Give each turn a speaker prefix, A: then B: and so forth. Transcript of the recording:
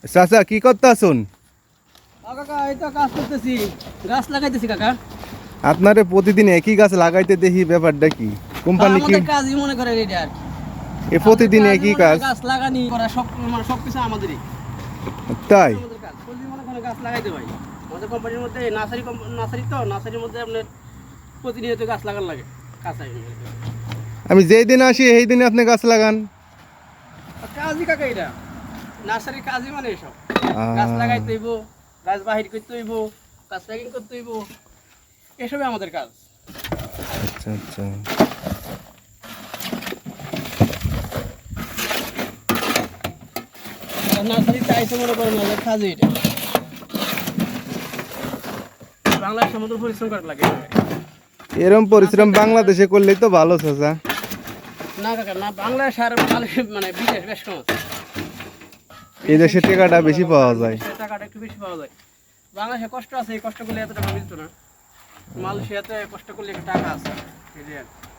A: চাচা কি করতাছুন?
B: কাকা এই তো কাজ করতেছি, গাছ লাগাইতেছি কাকা।
A: আপনারে প্রতিদিন একই গাছ লাগাইতে দেখি, ব্যাপারটা কি? কোম্পানি কি
B: আমাদের কাজই মনে করেন এটা আর কি।
A: এ প্রতিদিন
B: আমাদের
A: একই
B: মনে
A: কাজ?
B: করেন গাছ লাগানি করা সব মানে সবকিছু আমাদেরই।
A: তাই?
B: আমাদের কাজ প্রতিদিন মনে করেন গাছ লাগাইতে ভাই। আমাদের কোম্পানির মধ্যে নার্সারির মধ্যে আপনার প্রতিনিয়ত গাছ লাগান লাগে কাঁচাই।
A: আমি যেই দিন আসি সেই দিনে আপনি গাছ লাগান?
B: কাজই কাকা এটা, নার্সারির কাজই মানে এসব। গাছ লাগাইতে হইব, গাছ বাহির করতে হইব, গাছ প্যাকিং করতে হইব, এসবই আমাদের কাজ।
A: আচ্ছা আচ্ছা।
B: নার্সারিতে আইসে মনে করেন আমাদের কাজই এটা। বাংলার সমুদ্র পরিশ্রম করা লাগে।
A: এরম পরিশ্রম বাংলাদেশে করলেই তো ভালো চাচা।
B: না কাকা না, বাংলাদেশ আর মানে বিদেশ বেশ কম আছে।
A: এই দেশে টাকাটা বেশি পাওয়া যায়।
B: টাকাটা একটু বেশি পাওয়া যায়। বাংলাদেশে কষ্ট আছে, এই কষ্ট করলে এত টাকা মিলতো না। মালয়েশিয়াতে কষ্ট করলে টাকা আছে, এই যে আর কি।